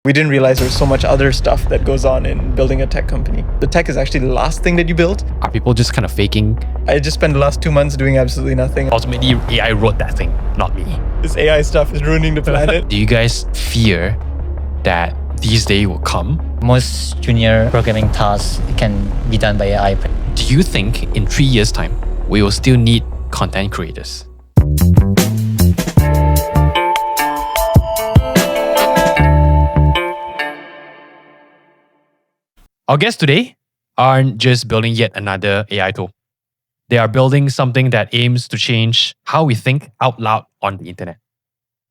We didn't realize there's so much other stuff that goes on in building a tech company. The tech is actually the last thing that you build. Are people just kind of faking? I just spent the last 2 months doing absolutely nothing. Ultimately, AI wrote that thing, not me. This AI stuff is ruining the planet. Do you guys fear that these days will come? Most junior programming tasks can be done by AI. Do you think in 3 years' time, we will still need content creators? Our guests today aren't just building yet another AI tool. They are building something that aims to change how we think out loud on the internet.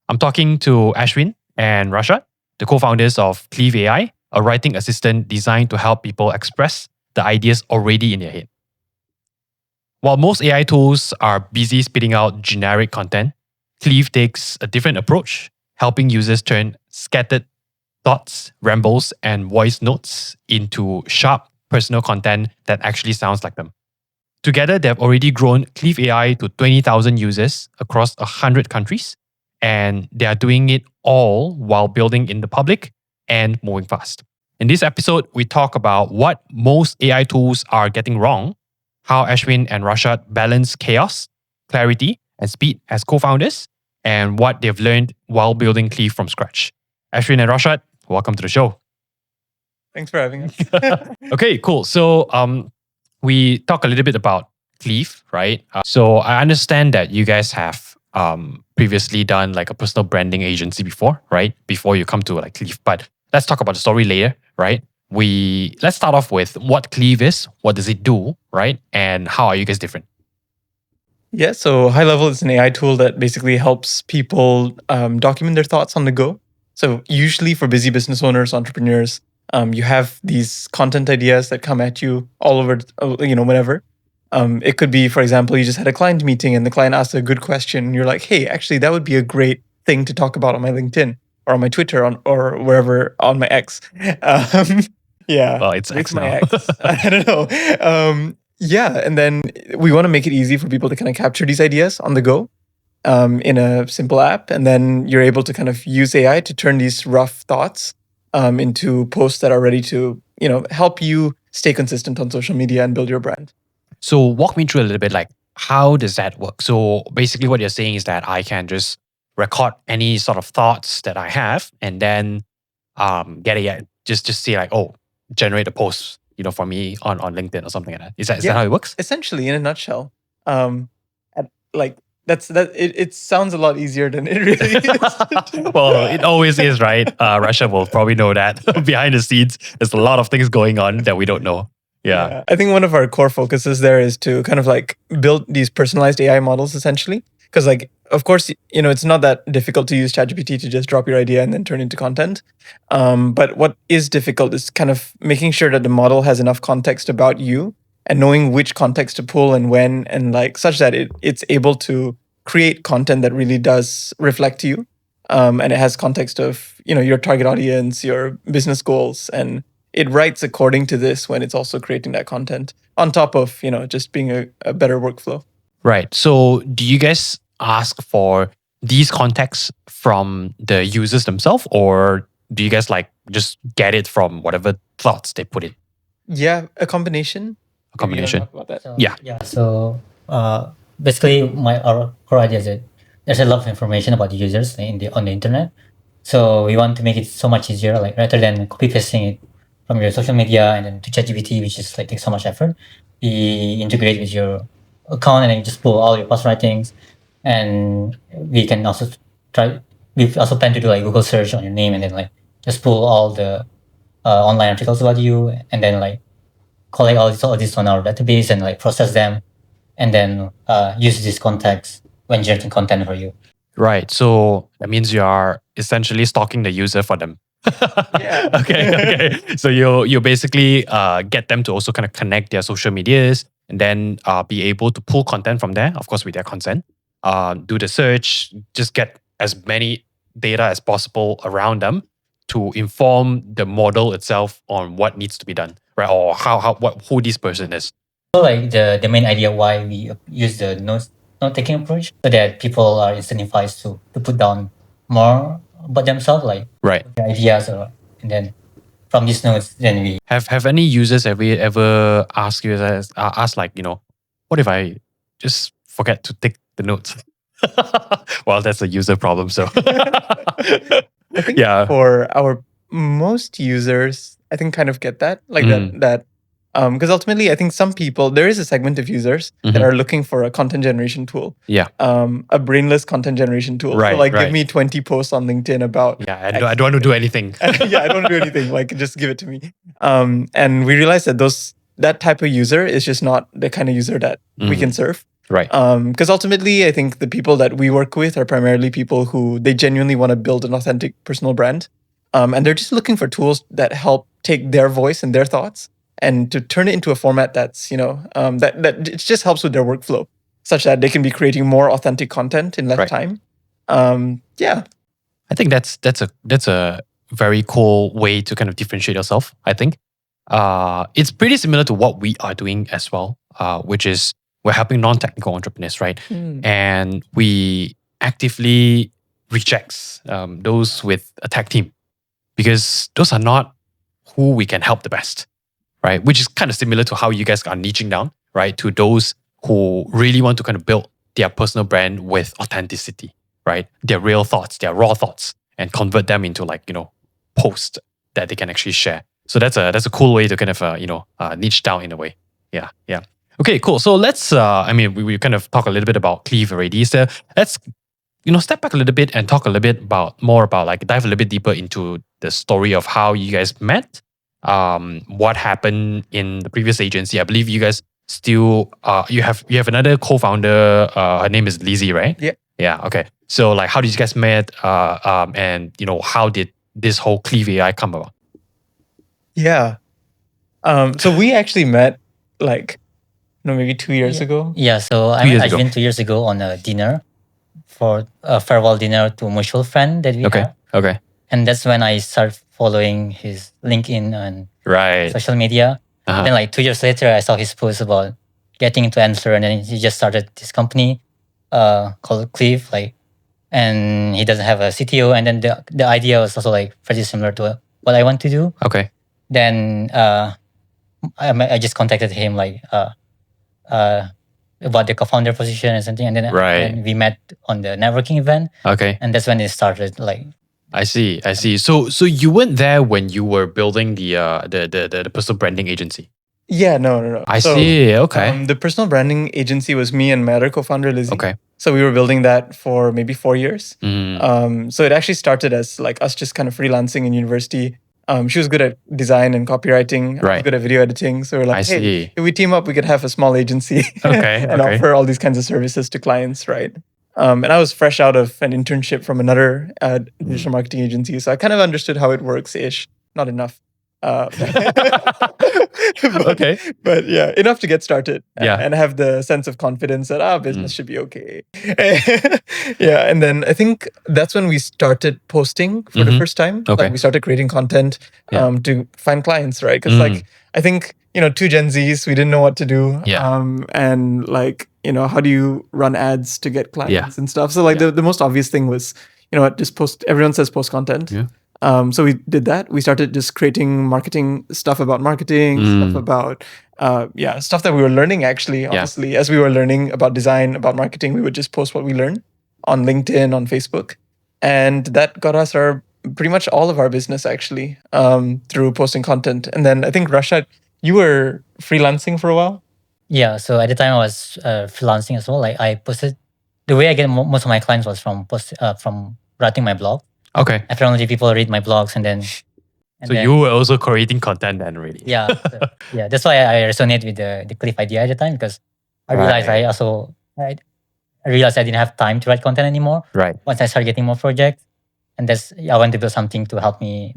I'm talking to Ashwin and Rashad, the co-founders of Cleave AI, a writing assistant designed to help people express the ideas already in their head. While most AI tools are busy spitting out generic content, Cleave takes a different approach, helping users turn scattered thoughts, rambles, and voice notes into sharp personal content that actually sounds like them. Together, they've already grown Cleave AI to 20,000 users across 100 countries, and they are doing it all while building in the public and moving fast. In this episode, we talk about what most AI tools are getting wrong, how Ashwin and Rashad balance chaos, clarity, and speed as co-founders, and what they've learned while building Cleave from scratch. Ashwin and Rashad, welcome to the show. Thanks for having us. Okay, cool. So we talk a little bit about Cleave, right? So I understand that you guys have previously done like a personal branding agency before, right? Before you come to like Cleave. But let's talk about the story later, right? Let's start off with what Cleave is, what does it do, right? And how are you guys different? Yeah, so high level is an AI tool that basically helps people document their thoughts on the go. So usually for busy business owners, entrepreneurs, you have these content ideas that come at you all over, whenever. It could be, for example, you just had a client meeting and the client asked a good question. And you're like, hey, actually, that would be a great thing to talk about on my LinkedIn or on my Twitter or wherever on my X. Yeah. Well, it's X my now. X. I don't know. Yeah. And then we want to make it easy for people to kind of capture these ideas on the go in a simple app. And then you're able to kind of use AI to turn these rough thoughts into posts that are ready to, help you stay consistent on social media and build your brand. So walk me through a little bit, like how does that work? So basically what you're saying is that I can just record any sort of thoughts that I have and then get AI, just say like, oh, generate a post, for me on LinkedIn or something like that. Is that how it works? Essentially, in a nutshell. It sounds a lot easier than it really is. Well, it always is, right? Russia will probably know that. Behind the scenes, there's a lot of things going on that we don't know. Yeah. I think one of our core focuses there is to kind of like build these personalized AI models essentially. Because of course, it's not that difficult to use ChatGPT to just drop your idea and then turn into content. But what is difficult is kind of making sure that the model has enough context about you and knowing which context to pull and when, and such that it's able to create content that really does reflect you. And it has context of, your target audience, your business goals, and it writes according to this when it's also creating that content on top of, just being a better workflow. Right. So do you guys ask for these contexts from the users themselves, or do you guys just get it from whatever thoughts they put in? Yeah, a combination. A combination. Talk about that. So basically our core idea is that there's a lot of information about the users on the internet. So we want to make it so much easier, rather than copy pasting it from your social media and then to ChatGPT, which is takes so much effort. We integrate with your account and then just pull all your past writings. And we can also we also plan to do Google search on your name and then just pull all the online articles about you and then collect all this on our database and process them and then use this context when generating content for you. Right. So that means you are essentially stalking the user for them. Yeah. Okay. So you basically get them to also kind of connect their social medias and then be able to pull content from there, of course, with their consent. Do the search, just get as many data as possible around them to inform the model itself on what needs to be done, right? Or who this person is. So the main idea why we use the note-taking approach, so that people are incentivized to put down more about themselves, right, their ideas or And then from these notes, then we Have any users ever asked you asked like, what if I just forget to take the notes? Well, that's a user problem. So I think yeah. for our most users, I think kind of get that, like that because ultimately I think some people, there is a segment of users that are looking for a content generation tool. Yeah. A brainless content generation tool. Right, So like give right. me 20 posts on LinkedIn about Yeah, I don't want to do anything. yeah, I don't want to do anything. Like just give it to me. And we realized that that type of user is just not the kind of user that we can serve. Right. Because ultimately, I think the people that we work with are primarily people who they genuinely want to build an authentic personal brand. And they're just looking for tools that help take their voice and their thoughts and to turn it into a format that's, that it just helps with their workflow such that they can be creating more authentic content in less time. Yeah. I think that's a very cool way to kind of differentiate yourself. I think it's pretty similar to what we are doing as well, which is we're helping non-technical entrepreneurs, right? And we actively rejects those with a tech team because those are not who we can help the best, right? Which is kind of similar to how you guys are niching down, right? To those who really want to kind of build their personal brand with authenticity, right? Their real thoughts, their raw thoughts, and convert them into posts that they can actually share. So that's a cool way to kind of niche down in a way. Yeah, yeah. Okay, cool. So let's we kind of talk a little bit about Cleave already. So let's step back a little bit and talk a little bit more about dive a little bit deeper into the story of how you guys met. What happened in the previous agency? I believe you guys still you have another co-founder. Her name is Lizzie, right? Yeah. Yeah. Okay. So how did you guys met? And how did this whole Cleave AI come about? Yeah. So we actually met maybe 2 years ago. Yeah, so I met Ashwin 2 years ago on a dinner for a farewell dinner to a mutual friend that we have. Okay. And that's when I started following his LinkedIn and Right. social media. Then 2 years later, I saw his post about getting into Answer, and then he just started this company called Cleave, and he doesn't have a CTO. And then the idea was also pretty similar to what I want to do. Okay. Then I just contacted him about the co-founder position and something, and then we met on the networking event. Okay. And that's when it started. I see. So you weren't there when you were building the personal branding agency. Yeah, no. I see. Okay. The personal branding agency was me and my other co-founder Lizzie. Okay. So we were building that for maybe 4 years. So it actually started as us just kind of freelancing in university. She was good at design and copywriting. I was good at video editing. So we're like, hey, if we team up, we could have a small agency and offer all these kinds of services to clients, right? And I was fresh out of an internship from another digital marketing agency. So I kind of understood how it works-ish. Not enough. But yeah, enough to get started and have the sense of confidence that business should be okay. Yeah, and then I think that's when we started posting for the first time. We started creating content to find clients, right? Because I think two Gen Zs, we didn't know what to do. And how do you run ads to get clients and stuff? So the most obvious thing was just post. Everyone says post content. Yeah. So we did that. We started just creating marketing stuff about marketing, stuff about stuff that we were learning actually, honestly. As we were learning about design, about marketing, we would just post what we learned on LinkedIn, on Facebook. And that got us pretty much all of our business actually through posting content. And then I think Rashad, you were freelancing for a while? Yeah, so at the time I was freelancing as well. I posted, the way I get most of my clients was from writing my blog. Okay. Apparently people read my blogs and then... So you were also creating content then, really? Yeah. That's why I resonate with the Cleave idea at the time, because I realized I realized I didn't have time to write content anymore. Right. Once I started getting more projects, and I wanted to build something to help me.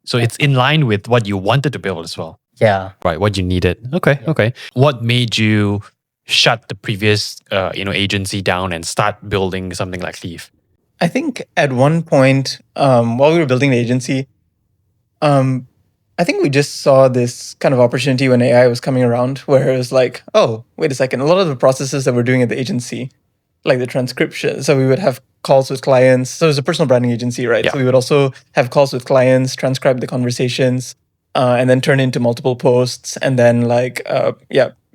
So it's in line with what you wanted to build as well. Yeah. Right. What you needed. Okay. Yeah. Okay. What made you shut the previous agency down and start building something like Cleave? I think at one point, while we were building the agency, I think we just saw this kind of opportunity when AI was coming around, where it was oh, wait a second. A lot of the processes that we're doing at the agency, like the transcription, so we would have calls with clients. So it was a personal branding agency, right? Yeah. So we would also have calls with clients, transcribe the conversations, and then turn into multiple posts, and then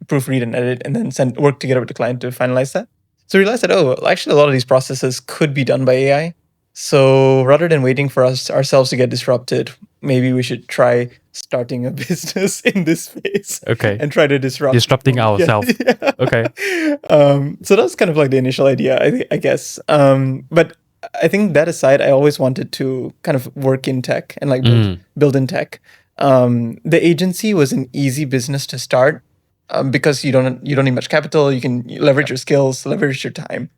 proofread and edit, and then work together with the client to finalize that. So we realized that, actually a lot of these processes could be done by AI. So rather than waiting for ourselves to get disrupted, maybe we should try starting a business in this space. Okay. And try to Disrupting people. ourselves. Yeah. Okay. So that's kind of like the initial idea, I guess. But I think that aside, I always wanted to kind of work in tech and like build in tech. The agency was an easy business to start because you don't need much capital. You can leverage your skills, leverage your time.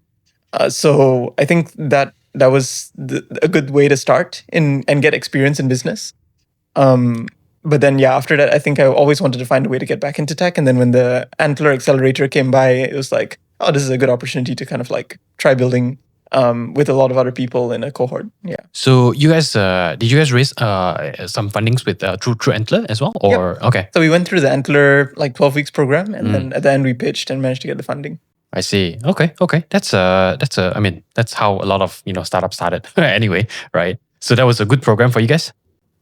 So I think that was a good way to start and get experience in business. But then, after that, I think I always wanted to find a way to get back into tech. And then when the Antler Accelerator came by, it was like, oh, this is a good opportunity to kind of like try building with a lot of other people in a cohort. Yeah. So you guys, did you guys raise some fundings with through Antler as well? Or okay. So we went through the Antler like 12 weeks program, and then at the end we pitched and managed to get the funding. I see. Okay. That's I mean, that's how a lot of startups started anyway, right? So that was a good program for you guys.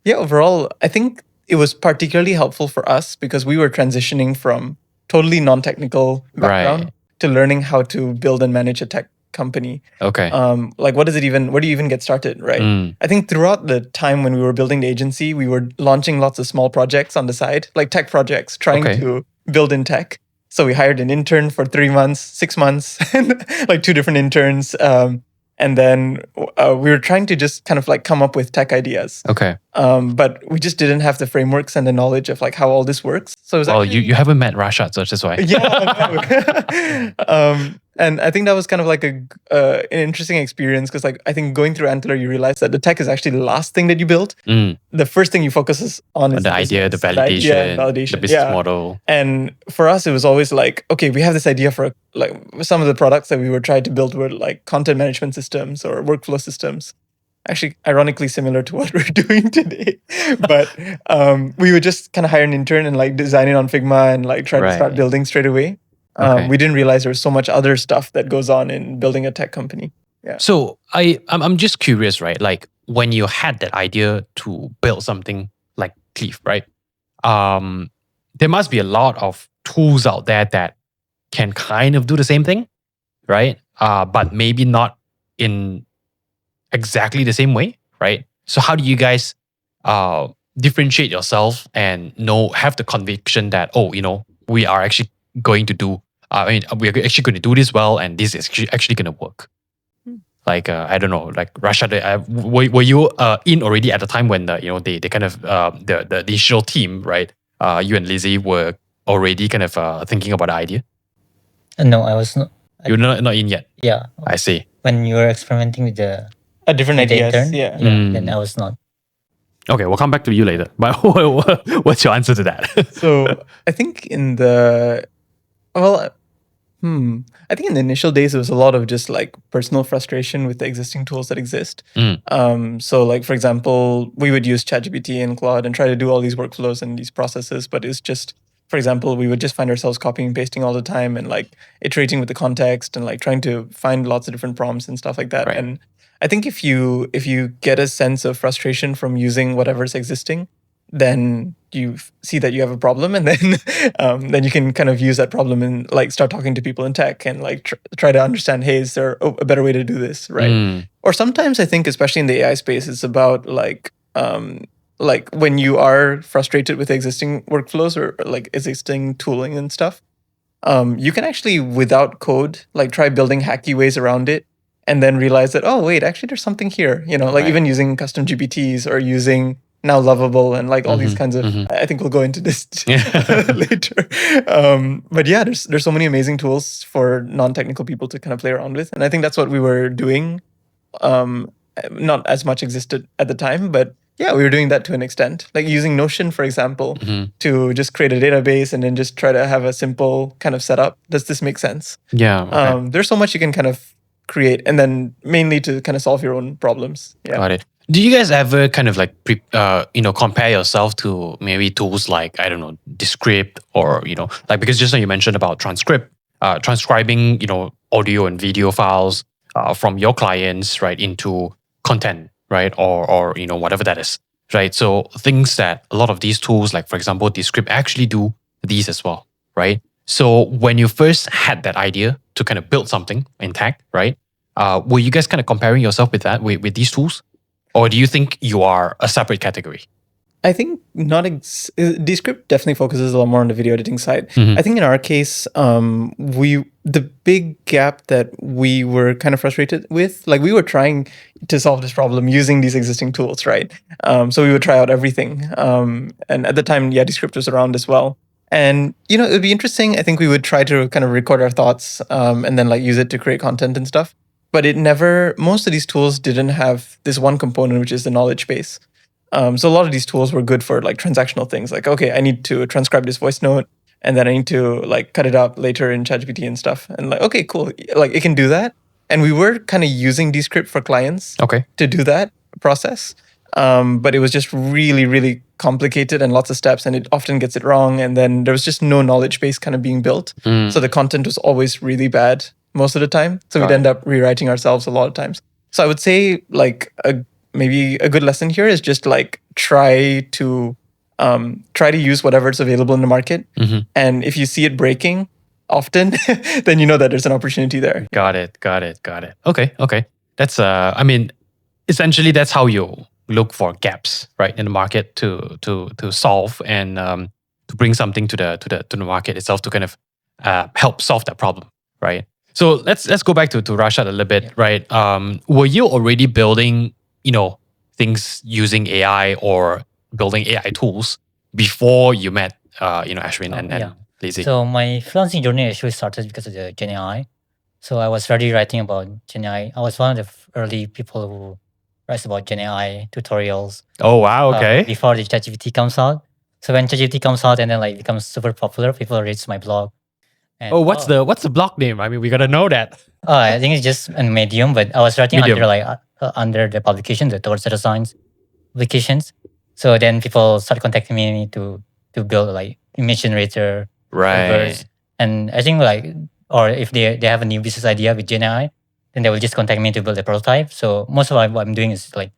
Yeah, overall, I think it was particularly helpful for us because we were transitioning from totally non-technical background to learning how to build and manage a tech company. Okay. Like where do you even get started, right? I think throughout the time when we were building the agency, we were launching lots of small projects on the side, like tech projects, trying to build in tech. So we hired an intern for 3 months, 6 months, and like 2 different interns. And then we were trying to just kind of like come up with tech ideas. Okay. But we just didn't have the frameworks and the knowledge of like how all this works. So it was actually, you haven't met Rashad, so that's why. Yeah. And I think that was kind of like an interesting experience because like I think going through Antler, you realize that the tech is actually the last thing that you build. The first thing you focus on is the idea, the validation, the business model. And for us, it was always like, okay, we have this idea for like some of the products that we were trying to build were like content management systems or workflow systems. Actually, ironically similar to what we're doing today. But we would just kind of hire an intern and like design it on Figma and like try to start building straight away. We didn't realize there was so much other stuff that goes on in building a tech company. Yeah. So I'm just curious, right? Like when you had that idea to build something like Cleave, right? There must be a lot of tools out there that can kind of do the same thing, right? But maybe not in exactly the same way, right? So how do you guys differentiate yourself and have the conviction that we are actually going to do we're actually going to do this well, and this is actually going to work. Like I don't know, like Rashad, were you in already at the time when they kind of the initial team, right? You and Lizzie were already kind of thinking about the idea. No, I was not. You're not in yet. Yeah, I see. when you were experimenting with the Different ideas. intern, Yeah. then I was not. Okay, we'll come back to you later. But what's your answer to that? So I think I think in the initial days, it was a lot of just like personal frustration with the existing tools that exist. So like, for example, we would use ChatGPT and Claude and try to do all these workflows and these processes, but it's just, for example, we would just find ourselves copying and pasting all the time and like iterating with the context and like trying to find lots of different prompts and stuff like that. Right. And I think if you get a sense of frustration from using whatever's existing, then you see that you have a problem, and then you can kind of use that problem and like start talking to people in tech and like try to understand, hey, is there a better way to do this, right? Or sometimes I think, especially in the AI space, it's about like when you are frustrated with existing workflows or like existing tooling and stuff, you can actually without code like try building hacky ways around it, and then realize that, oh wait, actually there's something here, like even using custom GPTs or using Now Lovable and like all these kinds of, I think we'll go into this later. But yeah, there's so many amazing tools for non-technical people to kind of play around with. And I think that's what we were doing. Not as much existed at the time, but yeah, we were doing that to an extent. Like using Notion, for example, to just create a database and then just try to have a simple kind of setup. Does this make sense? Yeah. Okay. There's so much you can kind of create, and then mainly to kind of solve your own problems. Yeah. Got it. Do you guys ever kind of like compare yourself to maybe tools like, I don't know, Descript or like, because just now you mentioned about transcribing audio and video files. from your clients, right, into content, right, or whatever that is, right? So things that a lot of these tools, like for example, Descript, actually do these as well, right? So when you first had that idea to kind of build something in tech, right, were you guys kind of comparing yourself with that with these tools, or do you think you are a separate category? I think not. Descript definitely focuses a lot more on the video editing side. I think in our case, the big gap that we were kind of frustrated with, like we were trying to solve this problem using these existing tools, right? So we would try out everything, and at the time, yeah, Descript was around as well. And it would be interesting. I think we would try to kind of record our thoughts, and then like use it to create content and stuff. But it never. Most of these tools didn't have this one component, which is the knowledge base. So a lot of these tools were good for like transactional things, like okay, I need to transcribe this voice note, and then I need to like cut it up later in ChatGPT and stuff. And like okay, cool, like it can do that. And we were kind of using Descript for clients to do that process, but it was just really, really complicated and lots of steps, and it often gets it wrong. And then there was just no knowledge base kind of being built, so the content was always really bad most of the time. So we'd end up rewriting ourselves a lot of times. So I would say like maybe a good lesson here is just like try to use whatever's available in the market, and if you see it breaking often, then you know that there's an opportunity there. Got it. Okay. That's I mean, essentially that's how you look for gaps, right, in the market to solve and to bring something to the market itself to kind of help solve that problem, right? So let's go back to Rashad a little bit, right? Were you already building things using AI or building AI tools before you met Ashwin and Lizzie? So my freelancing journey actually started because of the Gen AI. So I was already writing about Gen AI. I was one of the early people who writes about Gen AI tutorials. Oh wow, okay. Before the ChatGPT comes out. So when ChatGPT comes out and then like becomes super popular, people read my blog. And, what's the blog name? I mean, we gotta know that. I think it's just a Medium, but I was writing under the publication, the Towards Data Science publications. So then people start contacting me to build like image generator servers. And I think or if they have a new business idea with Gen AI, then they will just contact me to build a prototype. So most of what I'm doing is like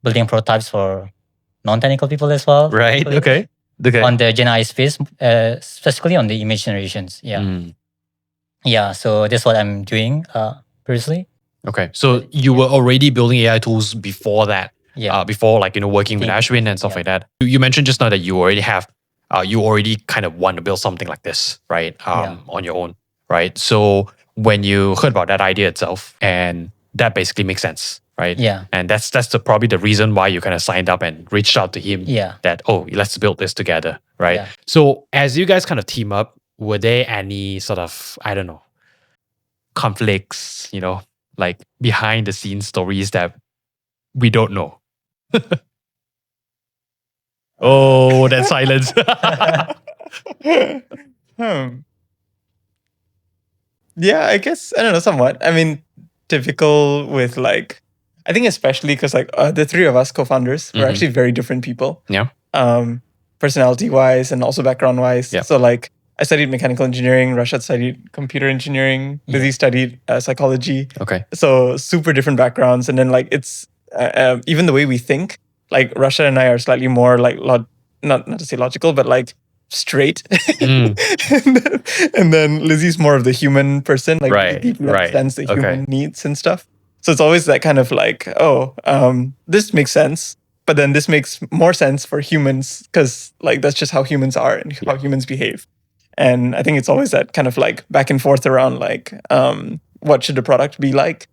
building prototypes for non-technical people as well. Right. Okay. On the Gen AI space, specifically on the image generations. Yeah. Yeah. So that's what I'm doing previously. Okay. So you were already building AI tools before that. Yeah. Before working with Ashwin and stuff like that. You mentioned just now that you already have, you already kind of want to build something like this, right? On your own, right? So when you heard about that idea itself, and that basically makes sense, right? Yeah. And that's probably the reason why you kind of signed up and reached out to him. Yeah. That let's build this together, right? Yeah. So as you guys kind of team up, were there any sort of conflicts, like behind the scenes stories that we don't know? Oh, that silence. Yeah, I guess, I don't know, somewhat. I mean, typical with I think especially because the three of us co-founders were actually very different people. Yeah. Personality-wise and also background-wise. Yeah. So I studied mechanical engineering, Rashad studied computer engineering, Lizzie studied psychology. Okay. So super different backgrounds. And then it's even the way we think, Rashad and I are slightly more not to say logical, but straight. And then Lizzie's more of the human person, deeply understands the human needs and stuff. So it's always that kind of this makes sense, but then this makes more sense for humans because that's just how humans are and how humans behave. And I think it's always that kind of back and forth around what should the product be like,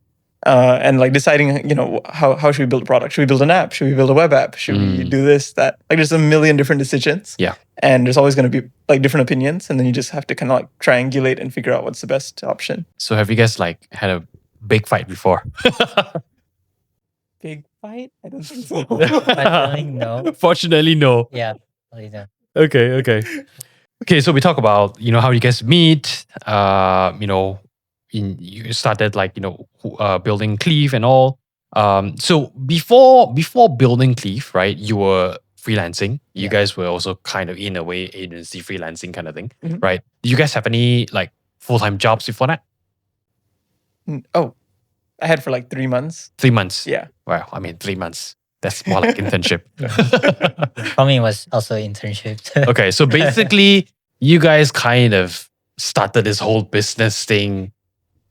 and deciding how should we build a product? Should we build an app? Should we build a web app? Should we do this, that? There's a million different decisions. Yeah. And there's always going to be different opinions, and then you just have to kind of triangulate and figure out what's the best option. So have you guys had a big fight before? Big fight? I don't think so. Fortunately, no. Fortunately, no. Yeah. Okay, so we talk about how you guys meet. You started building Cleave and all. So before building Cleave, right? You were freelancing. You guys were also kind of in a way agency freelancing kind of thing, right? Do you guys have any full-time jobs before that? Oh, I had for like 3 months. 3 months. Yeah. Wow. I mean, 3 months. That's more like internship. For me, it was also internship. Okay. So basically, you guys kind of started this whole business thing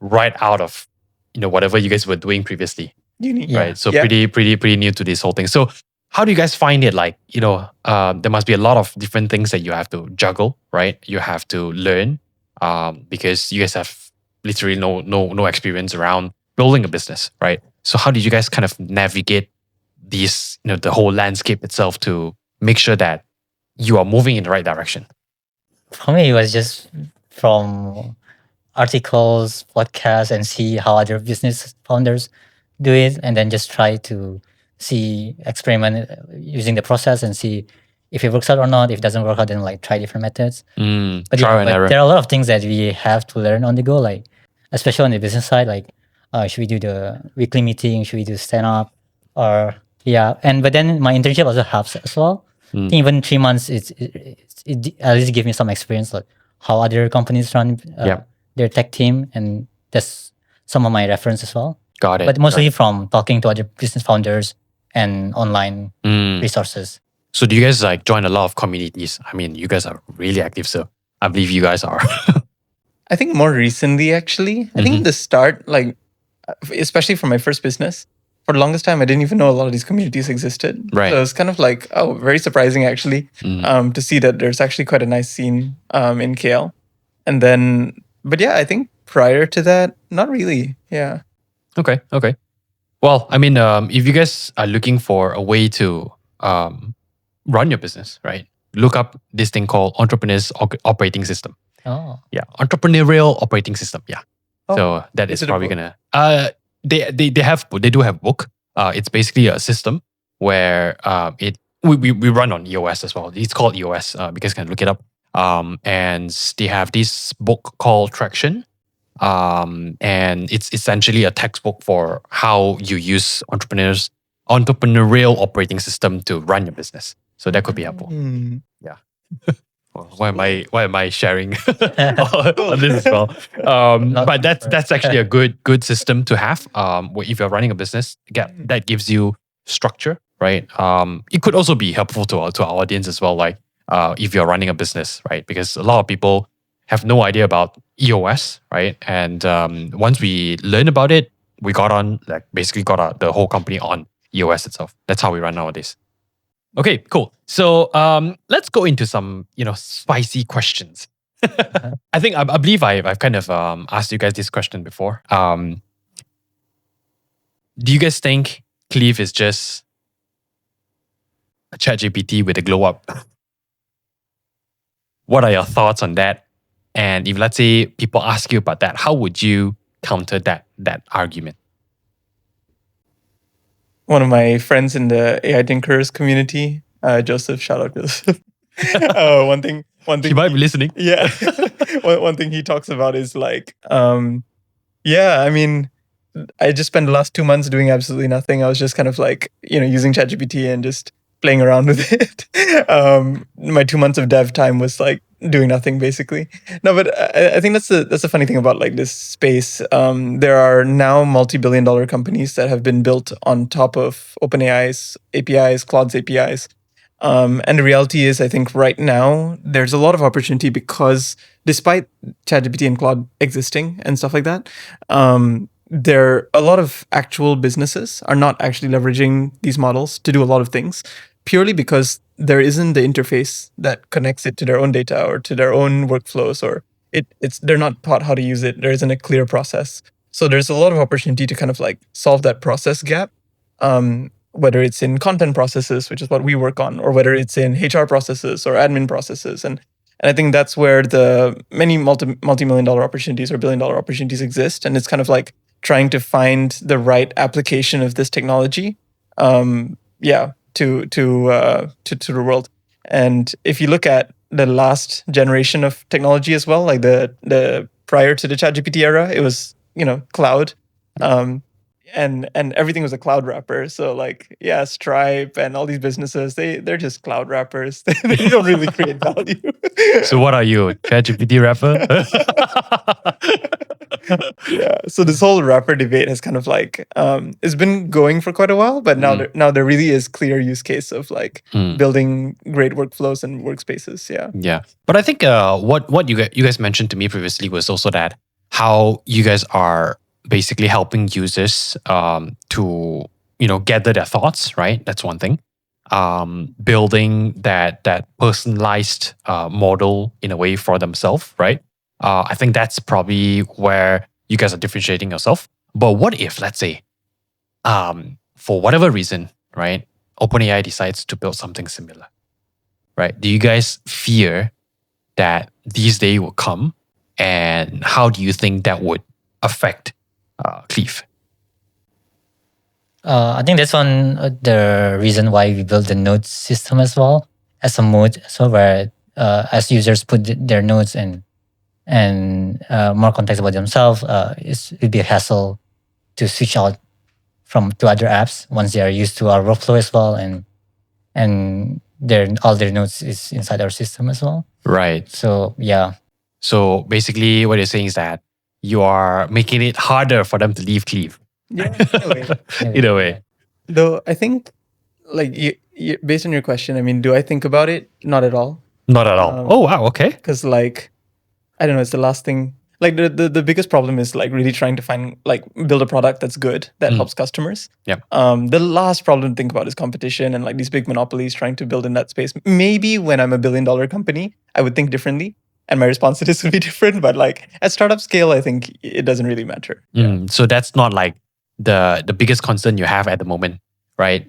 right out of, whatever you guys were doing previously. Uni. Yeah. Right. So Yeah. pretty new to this whole thing. So how do you guys find it? Like, there must be a lot of different things that you have to juggle, right? You have to learn, because you guys have literally no experience around building a business, right? So how did you guys kind of navigate these, the whole landscape itself to make sure that you are moving in the right direction? For me, it was just from articles, podcasts, and see how other business founders do it, and then just try to experiment using the process and see if it works out or not. If it doesn't work out, then like try different methods. But Trial yeah, and but error. there are a lot of things that we have to learn on the go, like especially on the business side, like should we do the weekly meeting? Should we do stand up? Or yeah, but then my internship also helps as well. I think even 3 months, it at least give me some experience, like how other companies run Yep. their tech team, and that's some of my reference as well. Got it. But mostly from talking to other business founders and online Mm. resources. So do you guys like join a lot of communities? I mean, you guys are really active, so I believe you guys are. I think more recently, actually. I think the start, like, especially for my first business, for the longest time, I didn't even know a lot of these communities existed. Right. So it's kind of like, very surprising, actually, to see that there's actually quite a nice scene in KL. And then, but yeah, I think prior to that, not really. Yeah. Okay. Well, I mean, if you guys are looking for a way to run your business, right? Look up this thing called Entrepreneur's Operating System. Oh, Yeah, Entrepreneurial Operating System. Yeah. Oh, So that is is it a probably book? gonna. They do have book. It's basically a system where we run on EOS as well. It's called EOS. You guys can look it up. And they have this book called Traction. And it's essentially a textbook for how you use entrepreneurial operating system to run your business. So that could be helpful. Hmm. Why am I sharing on this as well? But that's actually a good system to have. If you're running a business, that gives you structure, right? It could also be helpful to our audience as well. Like if you're running a business, right? Because a lot of people have no idea about EOS, right? And once we learned about it, we got the whole company on EOS itself. That's how we run nowadays. Okay, cool. So let's go into some spicy questions. I think I believe I've kind of asked you guys this question before. Do you guys think Cleave is just a ChatGPT with a glow up? What are your thoughts on that? And if let's say people ask you about that, how would you counter that argument? One of my friends in the AI Thinkers community, Joseph, shout out Joseph. One thing He might be listening. Yeah. one thing he talks about is like, yeah, I mean, I just spent the last 2 months doing absolutely nothing. I was just kind of like, using ChatGPT and just playing around with it. My 2 months of dev time was like doing nothing basically. No, but I think that's the funny thing about like this space. There are now multi-billion-dollar companies that have been built on top of OpenAI's APIs, Claude's APIs. And the reality is, I think right now there's a lot of opportunity because despite ChatGPT and Claude existing and stuff like that, a lot of actual businesses are not actually leveraging these models to do a lot of things purely because there isn't the interface that connects it to their own data or to their own workflows, or they're not taught how to use it. There isn't a clear process. So there's a lot of opportunity to kind of like solve that process gap. Whether it's in content processes, which is what we work on, or whether it's in HR processes or admin processes. And I think that's where the many multi-million-dollar opportunities or billion-dollar opportunities exist. And it's kind of like trying to find the right application of this technology, to the world. And if you look at the last generation of technology as well, like the prior to the ChatGPT era, it was, cloud. And everything was a cloud wrapper. So like, yeah, Stripe and all these businesses, they're just cloud wrappers. They don't really create value. So what are you, ChatGPT rapper? Yeah. So this whole wrapper debate has kind of like it's been going for quite a while, but now there really is clear use case of like building great workflows and workspaces. Yeah. Yeah, but I think what you guys mentioned to me previously was also that how you guys are basically helping users to gather their thoughts, right? That's one thing. Building that personalized model in a way for themselves, right? I think that's probably where you guys are differentiating yourself. But what if, let's say, for whatever reason, right, OpenAI decides to build something similar, right? Do you guys fear that these days will come, and how do you think that would affect Cleave? I think that's one the reason why we built the node system as well as a mode, so where as users put their nodes and more context about themselves, it'd be a hassle to switch out to other apps once they are used to our workflow as well, and all their nodes is inside our system as well. Right. So yeah. So basically, what you're saying is that you are making it harder for them to leave Cleave. Yeah. In a way. Either way. Though I think, like, based on your question, I mean, do I think about it? Not at all. Not at all. Oh wow. Okay. Because like, I don't know, it's the last thing. Like the biggest problem is like really trying to find like build a product that's good that helps customers. Yeah. The last problem to think about is competition and like these big monopolies trying to build in that space. Maybe when I'm a $1 billion company, I would think differently and my response to this would be different. But like at startup scale, I think it doesn't really matter. So that's not like the biggest concern you have at the moment, right?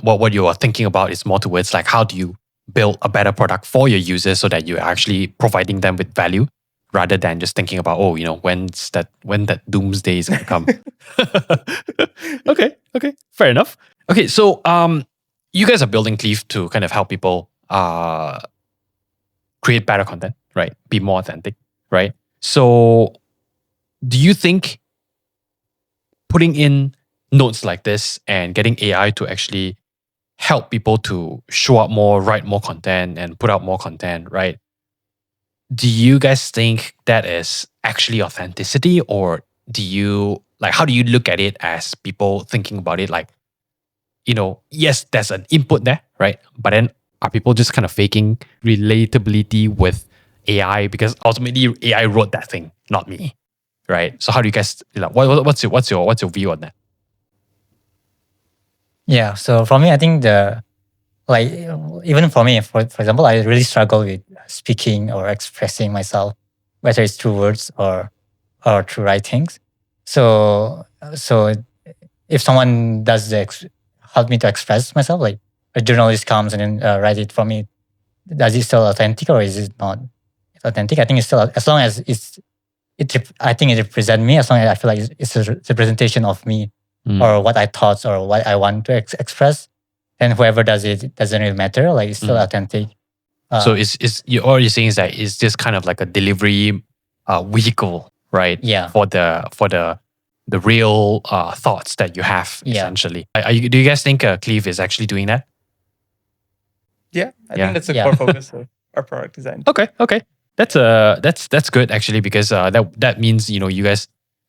What you are thinking about is more towards like how do you build a better product for your users so that you're actually providing them with value, rather than just thinking about when that doomsday is gonna come. Okay, fair enough. Okay, so you guys are building Cleave to kind of help people create better content, right? Be more authentic, right? So do you think putting in notes like this and getting AI to actually help people to show up more, write more content, and put out more content, right? Do you guys think that is actually authenticity, or how do you look at it as people thinking about it like, yes, there's an input there, right? But then are people just kind of faking relatability with AI because ultimately AI wrote that thing, not me, right? So how do you guys what's your view on that? Yeah. So for me, I think even for me, for example, I really struggle with speaking or expressing myself, whether it's through words or through writings. So if someone does help me to express myself, like a journalist comes and then write it for me, does it still authentic or is it not authentic? I think it's still, as long as I think it represents me, as long as I feel like it's a representation of me or what I thought or what I want to express. And whoever does it doesn't really matter. Like it's still authentic. So all you're saying is that it's just kind of like a delivery vehicle, right? Yeah. For the real thoughts that you have, essentially. Do you guys think Cleave is actually doing that? Yeah, I think that's a core focus of our product design. Okay. That's good actually, because that means you guys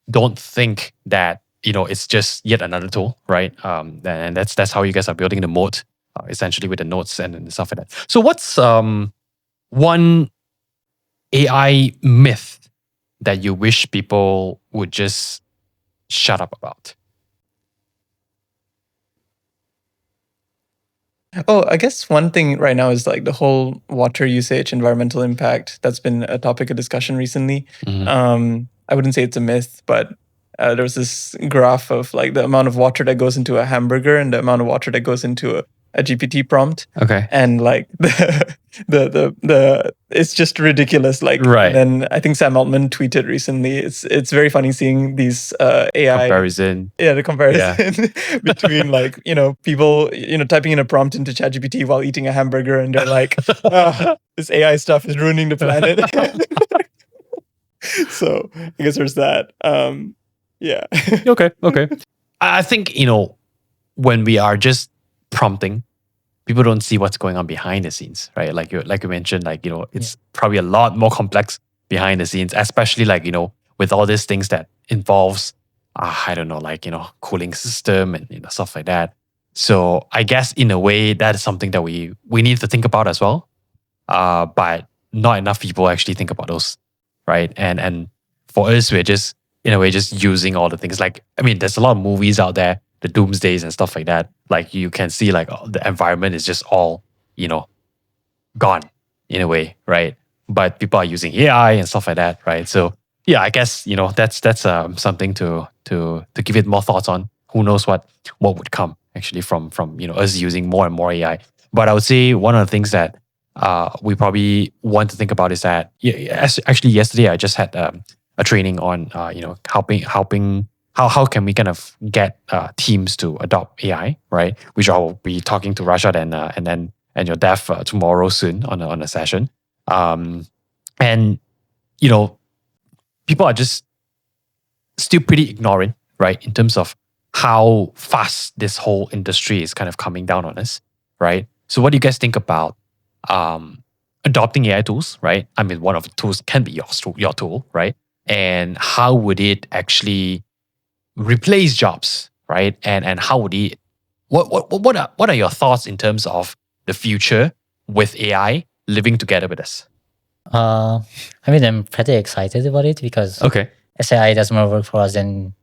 don't think that it's just yet another tool, right? And that's how you guys are building the moat, essentially, with the notes and stuff like that. So what's one AI myth that you wish people would just shut up about? Oh, I guess one thing right now is like the whole water usage, environmental impact. That's been a topic of discussion recently. I wouldn't say it's a myth, but there was this graph of like the amount of water that goes into a hamburger and the amount of water that goes into a GPT prompt. Okay. And like the it's just ridiculous. Like, right. And then I think Sam Altman tweeted recently. It's very funny seeing these AI comparison. Yeah, the comparison between like people typing in a prompt into ChatGPT while eating a hamburger, and they're like, this AI stuff is ruining the planet. So I guess there's that. Yeah. Okay. I think when we are just prompting, people don't see what's going on behind the scenes, right? Like you mentioned, like it's probably a lot more complex behind the scenes, especially like with all these things that involves, I don't know, like, cooling system and stuff like that. So I guess in a way that is something that we need to think about as well. But not enough people actually think about those, right? And for us, we're just in a way just using all the things. Like, I mean, there's a lot of movies out there, the doomsdays and stuff like that. Like you can see like the environment is just all, gone in a way, right? But people are using AI and stuff like that, right? So yeah, I guess that's something to give it more thoughts on. Who knows what would come actually from us using more and more AI. But I would say one of the things that we probably want to think about is that actually yesterday I just had a training on helping how can we kind of get teams to adopt AI, right? Which I'll be talking to Rashad and your dev tomorrow soon on a session. And people are just still pretty ignorant, right, in terms of how fast this whole industry is kind of coming down on us, right? So what do you guys think about adopting AI tools, right? I mean, one of the tools can be your tool, right? And how would it actually replace jobs, right? And how would it? What are your thoughts in terms of the future with AI living together with us? I mean, I'm pretty excited about it because Okay. as AI does more work for us, then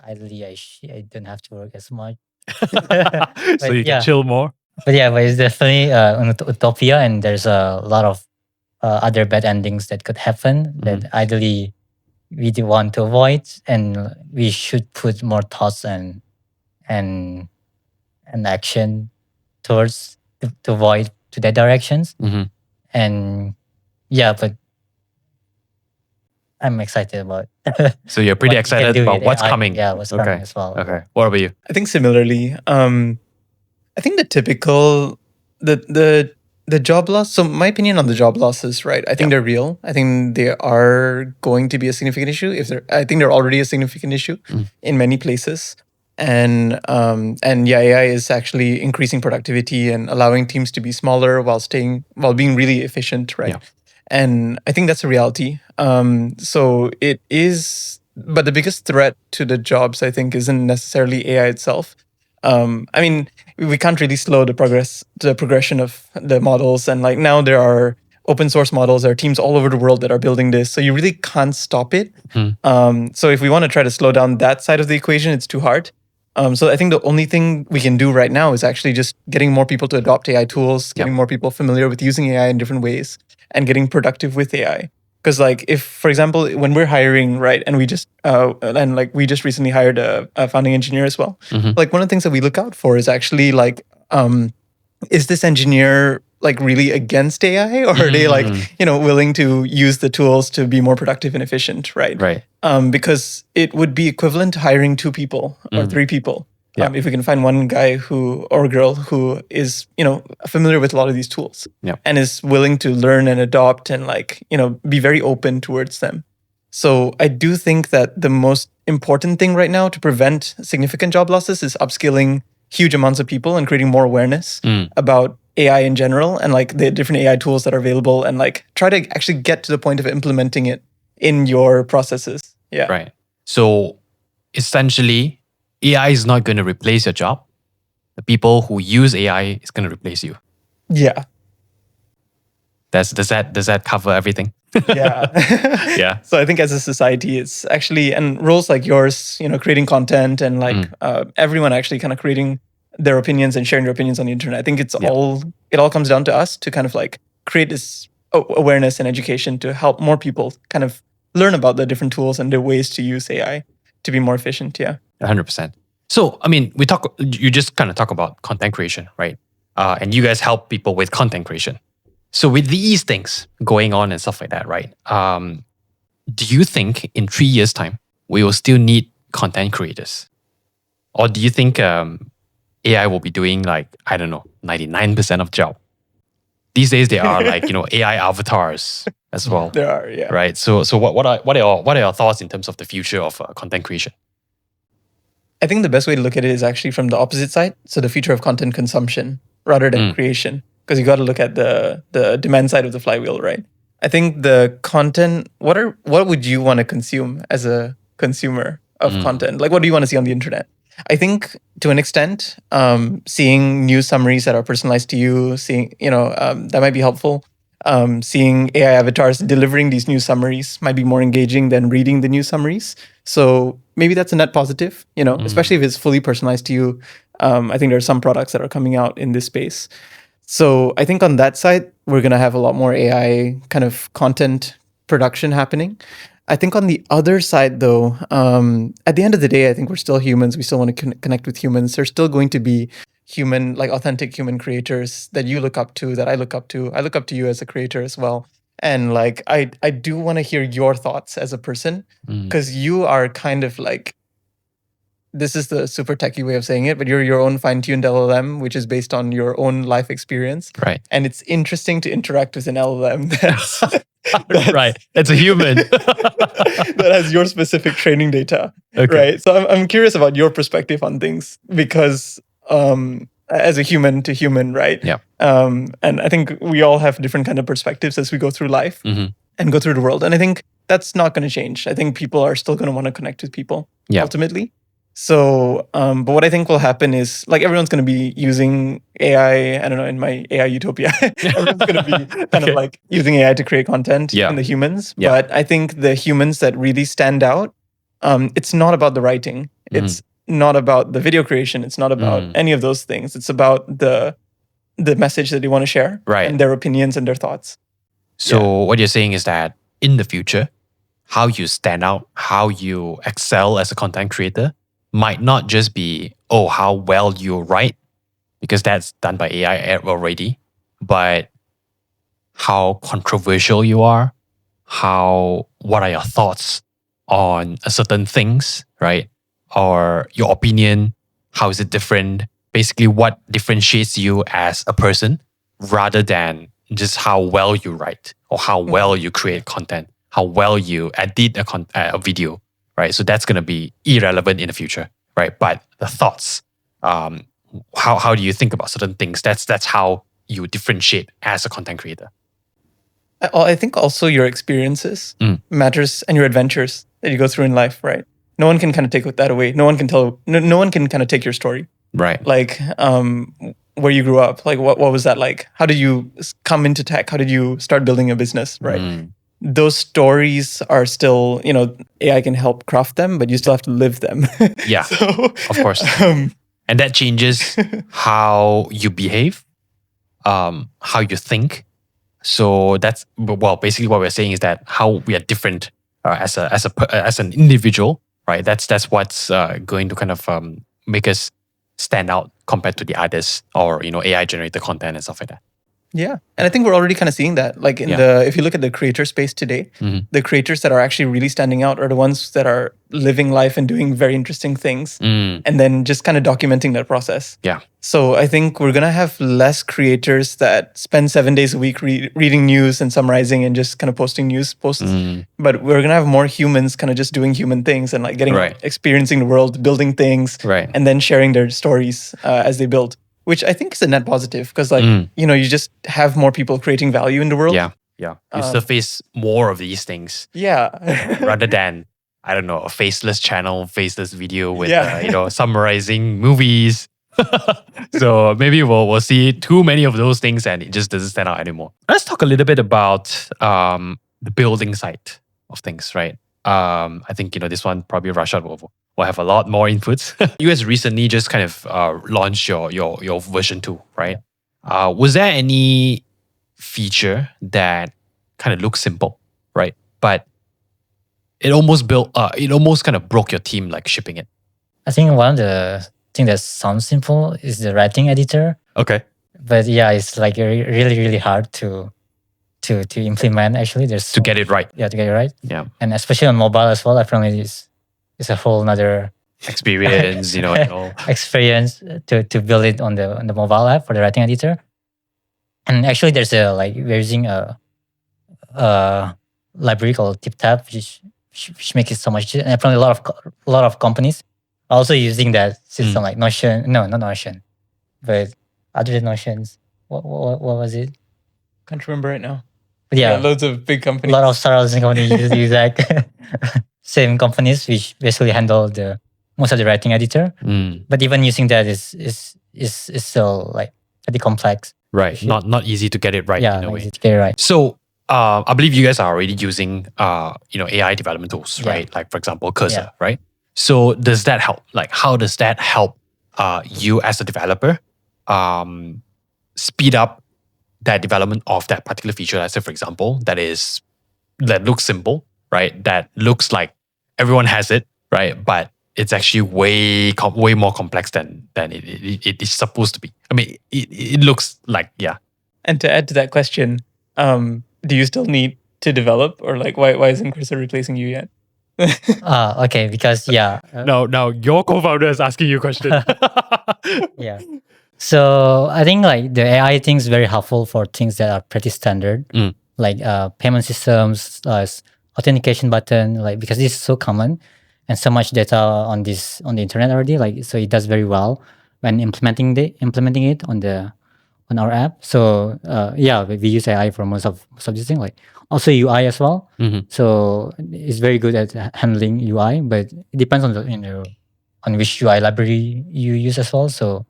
ideally I don't have to work as much. So you can chill more. But it's definitely an utopia, and there's a lot of other bad endings that could happen that ideally we do want to avoid, and we should put more thoughts and action towards to avoid to that directions. And but I'm excited about. So you're pretty what we can excited do about with what's AI. coming. Yeah, what's coming as well. Okay. What about you? I think similarly. I think the typical the job loss. So my opinion on the job losses, right? I think they're real. I think they are going to be a significant issue. I think they're already a significant issue in many places. And AI is actually increasing productivity and allowing teams to be smaller while being really efficient, right? Yeah. And I think that's a reality. So it is, but the biggest threat to the jobs, I think, isn't necessarily AI itself. I mean, we can't really slow the progression of the models. And like now there are open source models, there are teams all over the world that are building this. So you really can't stop it. So if we want to try to slow down that side of the equation, it's too hard. So I think the only thing we can do right now is actually just getting more people to adopt AI tools, getting more people familiar with using AI in different ways, and getting productive with AI. Because like if, for example, when we're hiring, right, and we just recently hired a founding engineer as well. Like one of the things that we look out for is actually like, is this engineer like really against AI, or are they like willing to use the tools to be more productive and efficient, right? Right. Because it would be equivalent to hiring 2 people or 3 people. If we can find one guy or girl who is, familiar with a lot of these tools and is willing to learn and adopt and be very open towards them. So I do think that the most important thing right now to prevent significant job losses is upskilling huge amounts of people and creating more awareness about AI in general and like the different AI tools that are available, and like try to actually get to the point of implementing it in your processes. Yeah. Right. So essentially, AI is not going to replace your job. The people who use AI is going to replace you. Yeah. Does that cover everything? Yeah. Yeah. So I think as a society, it's actually, and roles like yours, creating content and like everyone actually kind of creating their opinions and sharing their opinions on the internet. I think it all comes down to us to kind of like create this awareness and education to help more people kind of learn about the different tools and the ways to use AI to be more efficient. Yeah. 100%. So, I mean, you just kind of talk about content creation, right? And you guys help people with content creation. So with these things going on and stuff like that, right? Do you think in 3 years' time, we will still need content creators? Or do you think AI will be doing like, I don't know, 99% of job? These days, there are like, AI avatars as well. There are, yeah. Right. So what are your thoughts in terms of the future of content creation? I think the best way to look at it is actually from the opposite side. So the future of content consumption rather than creation, because you got to look at the demand side of the flywheel, right? I think the content. What would you want to consume as a consumer of content? Like, what do you want to see on the internet? I think to an extent, seeing news summaries that are personalized to you, that might be helpful. Seeing AI avatars delivering these news summaries might be more engaging than reading the news summaries. So maybe that's a net positive, especially if it's fully personalized to you. I think there are some products that are coming out in this space. So I think on that side, we're going to have a lot more AI kind of content production happening. I think on the other side, though, at the end of the day, I think we're still humans. We still want to connect with humans. There's still going to be human, like authentic human creators that you look up to, that I look up to. I look up to you as a creator as well. And like, I do want to hear your thoughts as a person, because you are kind of like, this is the super techie way of saying it, but you're your own fine-tuned LLM, which is based on your own life experience. Right. And it's interesting to interact with an LLM that's right. It's a human that has your specific training data. Okay. Right. So I'm curious about your perspective on things, because as a human to human, right? Yeah. And I think we all have different kind of perspectives as we go through life and go through the world. And I think that's not going to change. I think people are still going to want to connect with people ultimately. So, but what I think will happen is, like, everyone's going to be using AI. I don't know, in my AI utopia, everyone's going to be kind of like using AI to create content in the humans. Yeah. But I think the humans that really stand out, it's not about the writing. It's not about the video creation. It's not about any of those things. It's about the message that they want to share, and their opinions and their thoughts. So what you're saying is that in the future, how you stand out, how you excel as a content creator might not just be, how well you write, because that's done by AI already, but how controversial you are, what are your thoughts on certain things, right? Or your opinion, how is it different? Basically, what differentiates you as a person, rather than just how well you write or how well you create content, how well you edit a video, right? So that's going to be irrelevant in the future, right? But the thoughts, how do you think about certain things? That's how you differentiate as a content creator. I think also your experiences matters, and your adventures that you go through in life, right? No one can kind of take that away. No one can kind of take your story. Right. Like, where you grew up, like what was that like? How did you come into tech? How did you start building a business, right? Those stories are still, AI can help craft them, but you still have to live them. Yeah, So, of course. And that changes how you behave, how you think. So that's, well, basically what we're saying is that how we are different as an individual, right? That's what's going to kind of make us stand out compared to the others, or AI generated content and stuff like that. Yeah. And I think we're already kind of seeing that. Like if you look at the creator space today, the creators that are actually really standing out are the ones that are living life and doing very interesting things, and then just kind of documenting that process. Yeah. So I think we're going to have less creators that spend 7 days a week reading news and summarizing and just kind of posting news posts. But we're going to have more humans kind of just doing human things and like experiencing the world, building things, and then sharing their stories as they build. Which I think is a net positive, because you just have more people creating value in the world. Yeah. You surface more of these things. Yeah. Rather than, I don't know, a faceless channel, faceless video with summarizing movies. So maybe we'll see too many of those things and it just doesn't stand out anymore. Let's talk a little bit about the building side of things, right? I think this one probably Rashad will have a lot more inputs. You guys recently just kind of launched your version 2, right? Was there any feature that kind of looks simple, right? But it almost kind of broke your team, like shipping it. I think one of the things that sounds simple is the writing editor. Okay. But yeah, it's like really, really hard to implement. Actually, to get it right. Yeah, to get it right. Yeah. And especially on mobile as well, apparently it's a whole nother experience, experience to build it on the mobile app for the writing editor. And actually, there's we're using a library called TipTap, which makes it so much easier. And apparently, a lot of companies are also using that system, like Notion. No, not Notion, but other than Notions. What was it? Can't remember right now. But yeah, loads of big a companies. lot of startups and companies use like same companies which basically handle the most of the writing editor. But even using that is still like pretty complex. Right. Not easy to get it right Yeah, in a not way. easy to get it right. So I believe you guys are already using AI development tools, Yeah. right? Like for example, Cursor, right? So does that help? Like how does that help you as a developer speed up that development of that particular feature? Let's say, for example, that looks simple, right? That looks like everyone has it, right? But it's actually way more complex than it is supposed to be. I mean, it looks like, yeah. And to add to that question, do you still need to develop, or like why isn't Cursor replacing you yet? Okay, because Now your co-founder is asking you a question. yeah. So I think like the AI thing is very helpful for things that are pretty standard, like payment systems, authentication button, like because this is so common and so much data on the internet already. Like so, it does very well when implementing it on our app. So we use AI for most of these things. Like also UI as well. So it's very good at handling UI, but it depends on on which UI library you use as well. So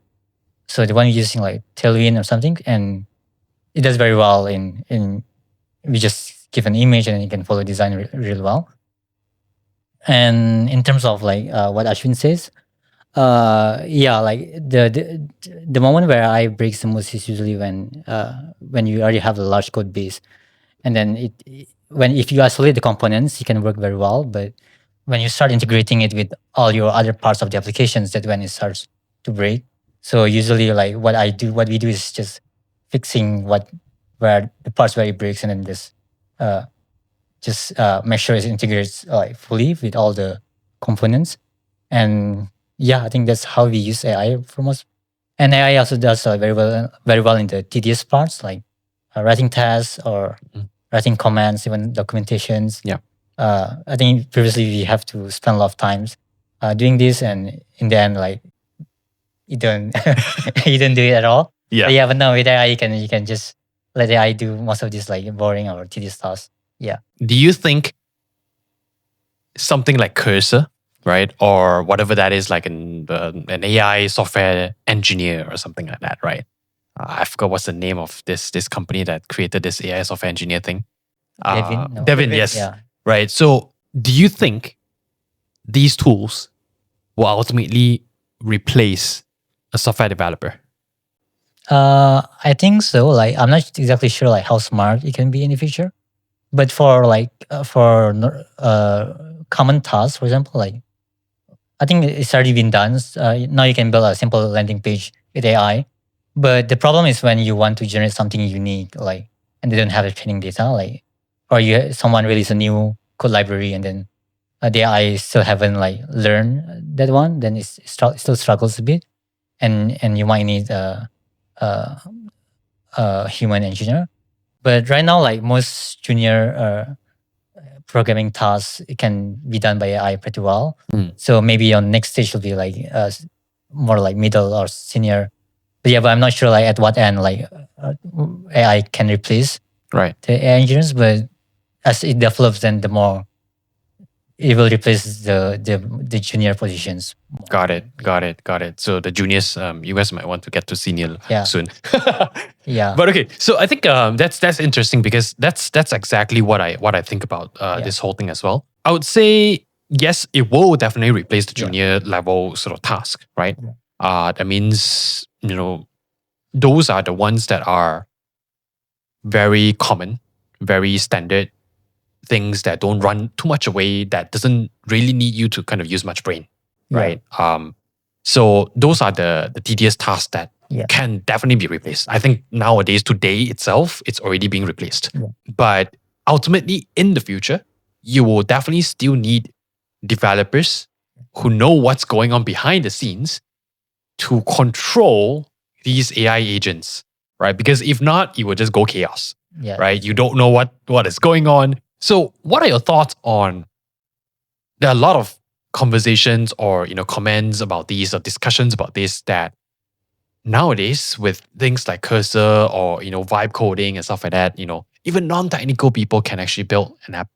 the one using like Tailwind or something, and it does very well in we just give an image and you can follow design really well. And in terms of like what Ashwin says, like the moment where I breaks the most is usually when you already have a large code base, and then when if you isolate the components, it can work very well. But when you start integrating it with all your other parts of the applications, that when it starts to break. So usually, like what we do is just fixing where the parts where it breaks, and then make sure it integrates like fully with all the components. And I think that's how we use AI for most. And AI also does very well in the tedious parts, like writing tasks or writing commands, even documentations. Yeah. I think previously we have to spend a lot of times doing this, and in the end, like you don't you don't do it at all. Yeah. But now with AI, you can just let AI do most of these like boring or tedious tasks. Yeah. Do you think something like Cursor, right, or whatever that is, like an AI software engineer or something like that, right? I forgot what's the name of this company that created this AI software engineer thing. Devin? No. Devin, yes. Yeah. Right. So, do you think these tools will ultimately replace a software developer? I think so. Like, I'm not exactly sure like how smart it can be in the future, but for like common tasks, for example, like I think it's already been done. Now you can build a simple landing page with AI, but the problem is when you want to generate something unique, like and they don't have the training data, like or someone release a new code library and then the AI still haven't like learned that one, then it still struggles a bit, and you might need a human engineer. But right now, like most junior programming tasks, it can be done by AI pretty well. So maybe on next stage will be like more like middle or senior. But I'm not sure like at what end like AI can replace Right. the AI engineers. But as it develops, then the more it will replace the junior positions. Got it. So the juniors, you guys might want to get to senior soon. Yeah. But okay, so I think that's interesting because that's exactly what I think about this whole thing as well. I would say yes, it will definitely replace the junior level sort of task, right? That means those are the ones that are very common, very standard things that don't run too much away, that doesn't really need you to kind of use much brain, right? So those are the tedious tasks that can definitely be replaced. I think nowadays, today itself, it's already being replaced. But ultimately, in the future, you will definitely still need developers who know what's going on behind the scenes to control these AI agents, right? Because if not, it will just go chaos, right? You don't know what is going on. So what are your thoughts on, there are a lot of conversations or comments about these or discussions about this, that nowadays with things like Cursor or vibe coding and stuff like that, even non-technical people can actually build an app,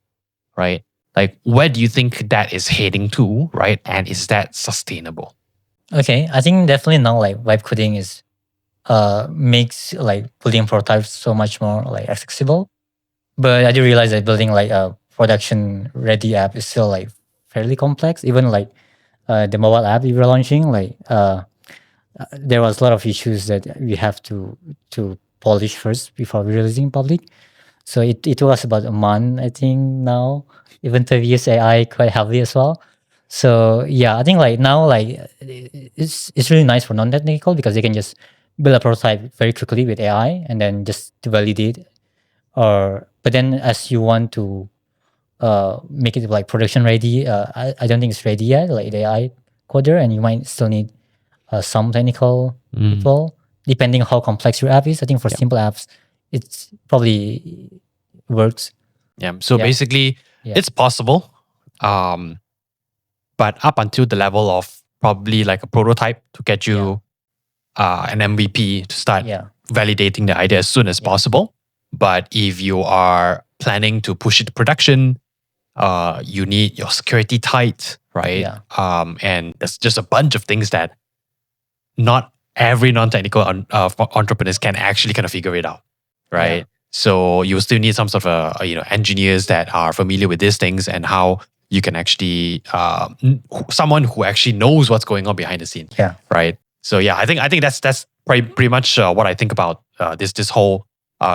right? Like, where do you think that is heading to, right? And is that sustainable? Okay, I think definitely now like vibe coding is makes like building prototypes so much more like accessible. But I do realize that building like a production ready app is still like fairly complex. Even like the mobile app we were launching, like there was a lot of issues that we have to polish first before releasing public. So it took us about a month, I think now, even to use AI quite heavily as well. So yeah, I think like now like it's really nice for non-technical because they can just build a prototype very quickly with AI and then just to validate. Or but then as you want to make it like production ready, I don't think it's ready yet, like the AI coder, and you might still need some technical people depending on how complex your app is. I think for simple apps, it's probably works. Yeah. So Yeah. basically, Yeah. it's possible, but up until the level of probably like a prototype to get you an MVP to start Yeah. validating the idea as soon as Yeah. possible. But if you are planning to push it to production, you need your security tight, right? Yeah. And there's just a bunch of things that not every non-technical entrepreneurs can actually kind of figure it out, right? Yeah. So you still need some sort of engineers that are familiar with these things and how you can actually someone who actually knows what's going on behind the scene, Yeah. right? So yeah, I think that's pretty much what I think about this whole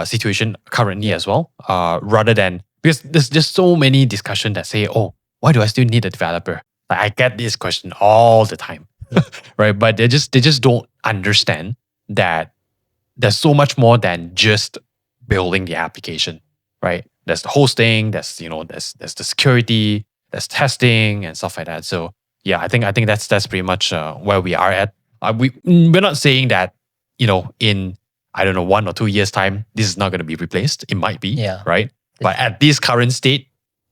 situation currently as well. Rather than because there's just so many discussion that say, oh, why do I still need a developer? Like, I get this question all the time, right? But they just don't understand that there's so much more than just building the application, right? There's the hosting, there's the security, there's testing and stuff like that. So yeah, I think that's pretty much where we are at. We're not saying that in I don't know 1 or 2 years time this is not going to be replaced. It might be, Yeah. right? But at this current state,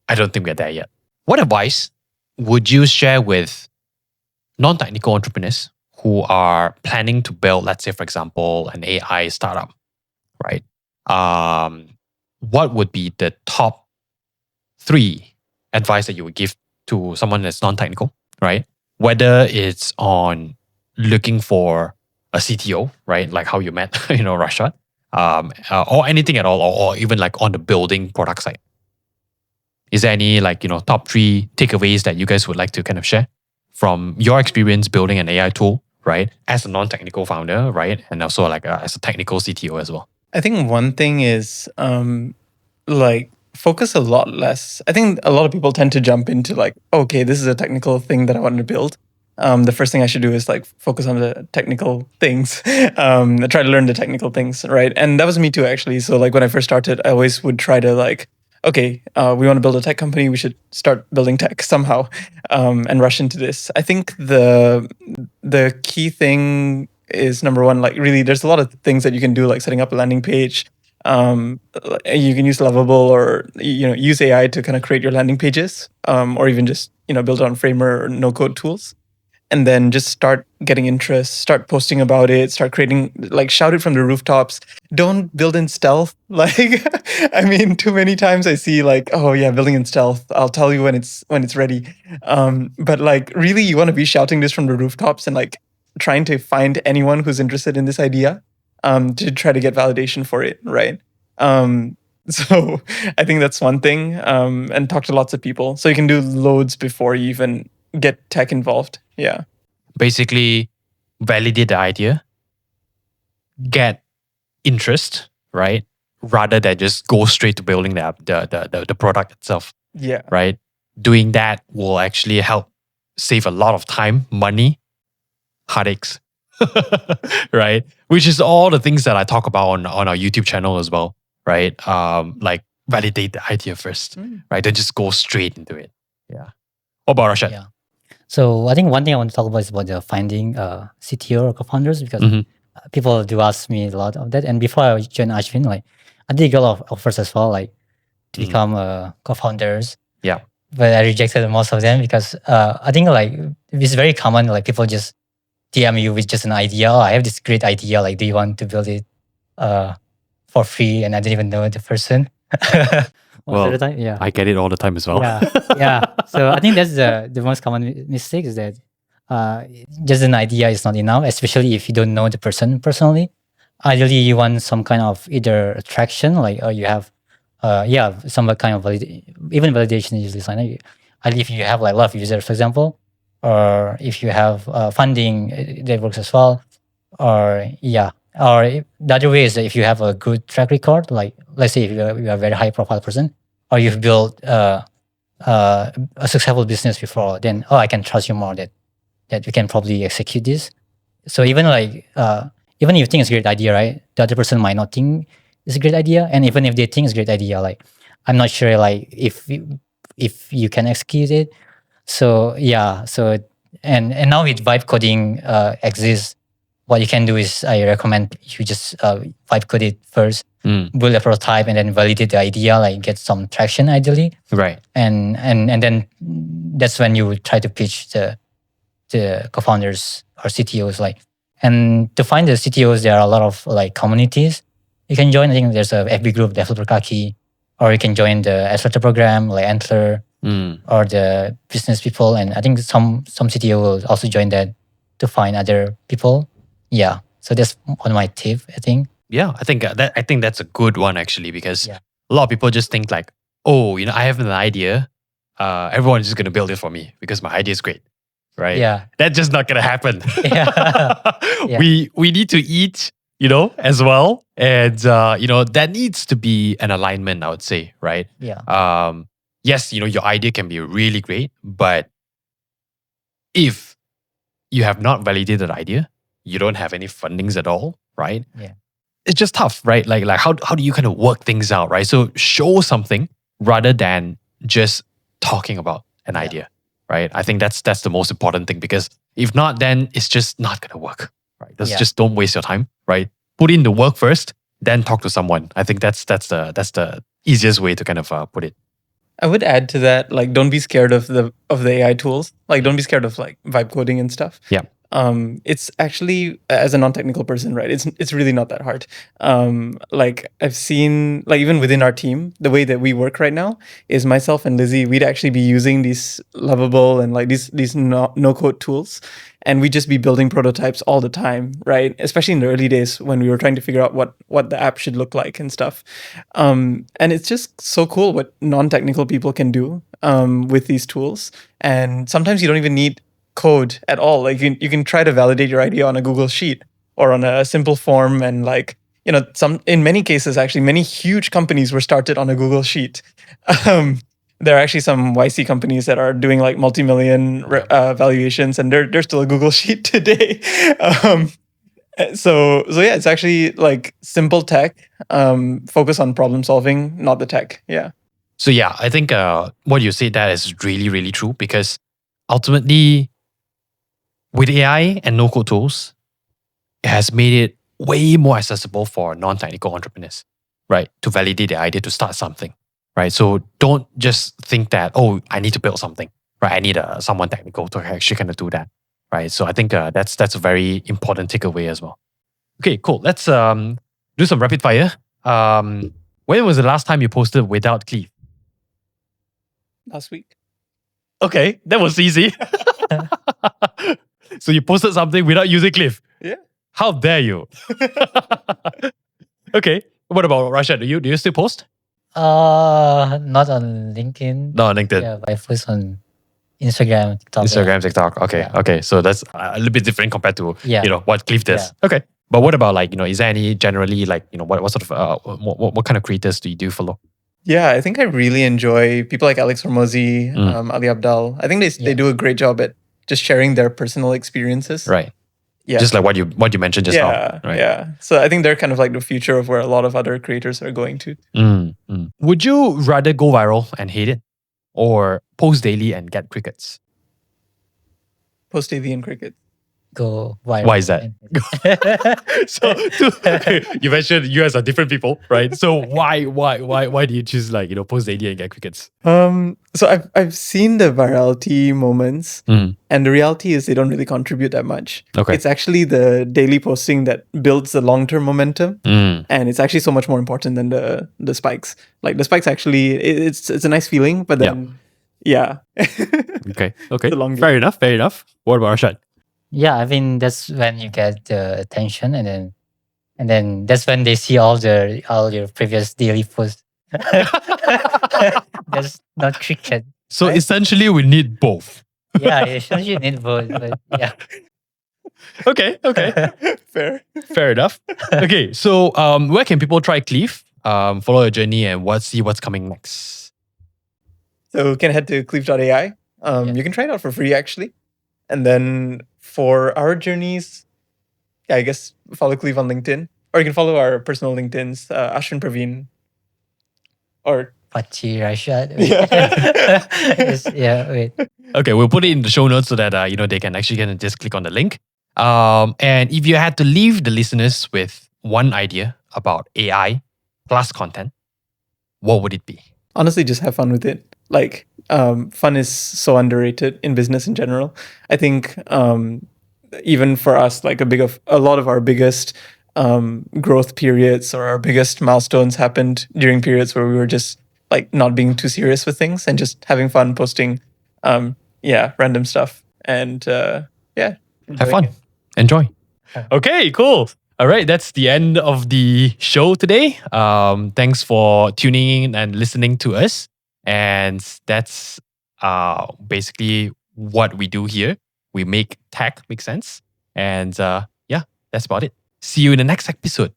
I don't think we're there yet. What advice would you share with non-technical entrepreneurs who are planning to build, let's say, for example, an AI startup, right? What would be the top 3 advice that you would give to someone that's non-technical, right? Whether it's on looking for a CTO, right? Like how you met, Rashad, or anything at all, or even like on the building product side. Is there any top 3 takeaways that you guys would like to kind of share from your experience building an AI tool, right? As a non-technical founder, right? And also like as a technical CTO as well. I think one thing is like focus a lot less. I think a lot of people tend to jump into like, okay, this is a technical thing that I want to build. The first thing I should do is like focus on the technical things, try to learn the technical things, right? And that was me too, actually. So like when I first started, I always would try to like, okay, we want to build a tech company. We should start building tech somehow, and rush into this. I think the key thing is number one, like really, there's a lot of things that you can do, like setting up a landing page. You can use Lovable or use AI to kind of create your landing pages, or even just build it on Framer or no code tools. And then just start getting interest, start posting about it, start creating, like shout it from the rooftops. Don't build in stealth. Like, I mean, too many times I see like, oh yeah, building in stealth. I'll tell you when it's ready. But like really you want to be shouting this from the rooftops and like trying to find anyone who's interested in this idea, to try to get validation for it, right? So I think that's one thing. And talk to lots of people. So you can do loads before you even get tech involved. Yeah. Basically, validate the idea, get interest, right? Rather than just go straight to building the product itself. Yeah. Right. Doing that will actually help save a lot of time, money, heartaches. Right. Which is all the things that I talk about on our YouTube channel as well. Right. Like validate the idea first. Right. Then just go straight into it. Yeah. What about Rashad? Yeah. So I think one thing I want to talk about is about the finding CTO or co-founders, because people do ask me a lot of that. And before I joined Ashwin, like I did get a lot of offers as well, like to become co-founders. Yeah. But I rejected most of them because I think like it's very common, like people just DM you with just an idea. Oh, I have this great idea. Like, do you want to build it for free, and I didn't even know the person. Most of the time, yeah. I get it all the time as well. Yeah. So I think that's the most common mistake is that just an idea is not enough, especially if you don't know the person personally. Ideally, you want some kind of either attraction, like you have, some kind of even validation is usually sign. Ideally, if you have like a lot of users, for example, or if you have funding, that works as well. Or the other way is that if you have a good track record, like let's say if you're a very high profile person, or you've built a successful business before, then I can trust you more that you can probably execute this. So even like even if you think it's a great idea, right? The other person might not think it's a great idea, and even if they think it's a great idea, like I'm not sure like if you can execute it. So and now with vibe coding exists, what you can do is I recommend you just vibe code it first, build a prototype, and then validate the idea, like get some traction ideally. Right. And then that's when you try to pitch the co-founders or CTOs. Like, and to find the CTOs, there are a lot of like communities you can join. I think there's a FB group, Developer Kaki, or you can join the accelerator program like Antler or the business people. And I think some CTO will also join that to find other people. Yeah. So that's one of my tip, I think. Yeah, I think that's a good one actually, because a lot of people just think like, oh, I have an idea. Everyone is just gonna build it for me because my idea is great, right? Yeah. That's just not gonna happen. Yeah. We need to eat, as well, and that needs to be an alignment, I would say, right? Yeah. Yes, your idea can be really great, but if you have not validated the idea, you don't have any fundings at all, right? Yeah. It's just tough, right? Like how do you kind of work things out, right? So show something rather than just talking about an idea, right? I think that's the most important thing, because if not, then it's just not gonna work, right? Just don't waste your time, right? Put in the work first, then talk to someone. I think that's the easiest way to kind of put it. I would add to that, like, don't be scared of the AI tools. Like, don't be scared of like vibe coding and stuff. Yeah. It's actually, as a non-technical person, right? It's really not that hard. Like I've seen, like even within our team, the way that we work right now is myself and Lizzie, we'd actually be using these lovable and like these no code tools, and we'd just be building prototypes all the time, right? Especially in the early days when we were trying to figure out what the app should look like and stuff. And it's just so cool what non-technical people can do with these tools. And sometimes you don't even need code at all. Like you can try to validate your idea on a Google Sheet or on a simple form, and like in many cases, actually, many huge companies were started on a Google Sheet. There are actually some YC companies that are doing like multi-million valuations, and they're still a Google Sheet today. So yeah, it's actually like simple tech. Focus on problem solving, not the tech. Yeah. So yeah, I think what you said that is really, really true, because ultimately, with AI and no-code tools, it has made it way more accessible for non-technical entrepreneurs, right? To validate the idea, to start something, right? So don't just think that, oh, I need to build something, right? I need someone technical to actually kind of do that, right? So I think that's a very important takeaway as well. Okay, cool. Let's do some rapid fire. When was the last time you posted without Cleave? Last week. Okay, that was easy. So you posted something without using Cleave? Yeah. How dare you? Okay. What about Rashad? Do you still post? Not on LinkedIn. No, on LinkedIn. Yeah, but I post on Instagram, TikTok. Instagram, TikTok. Okay, Yeah. okay. So that's a little bit different compared to what Cleave does. Yeah. Okay. But what about like, is there any generally like, what sort of what kind of creators do you follow? Yeah, I think I really enjoy people like Alex Hormozi, Ali Abdal. I think they do a great job at just sharing their personal experiences. Right. Yeah. Just like what you mentioned just now. Right? Yeah. So I think they're kind of like the future of where a lot of other creators are going to. Would you rather go viral and hate it, or post daily and get crickets? Post AV and cricket. go viral. Why is that? So you mentioned you guys are different people, right? So why do you choose post the idea and get crickets? So I've seen the virality moments, and the reality is they don't really contribute that much. Okay. It's actually the daily posting that builds the long-term momentum, and it's actually so much more important than the spikes. Like the spikes actually, it's a nice feeling, but then yeah. Okay. It's a long game. Fair enough. What about Arshad? Yeah, I mean that's when you get the attention, and then that's when they see all your previous daily posts. That's not cricket. So right? essentially, we need both. Yeah, you need both, but yeah. Okay. Fair enough. Okay, so where can people try Cleave? Follow your journey and see what's coming next. So you can head to Cleve AI. You can try it out for free actually. And then for our journeys, I guess follow Cleve on LinkedIn. Or you can follow our personal LinkedIns, Ashwin Praveen. Or Pachi Rashad. Yeah. Wait. Okay, we'll put it in the show notes so that they can actually just click on the link. And if you had to leave the listeners with one idea about AI plus content, what would it be? Honestly, just have fun with it. Like, fun is so underrated in business in general. I think even for us, like a lot of our biggest growth periods or our biggest milestones happened during periods where we were just like not being too serious with things and just having fun posting, random stuff and have fun, enjoy. Okay, cool. All right, that's the end of the show today. Thanks for tuning in and listening to us. And that's basically what we do here. We make tech make sense. And that's about it. See you in the next episode.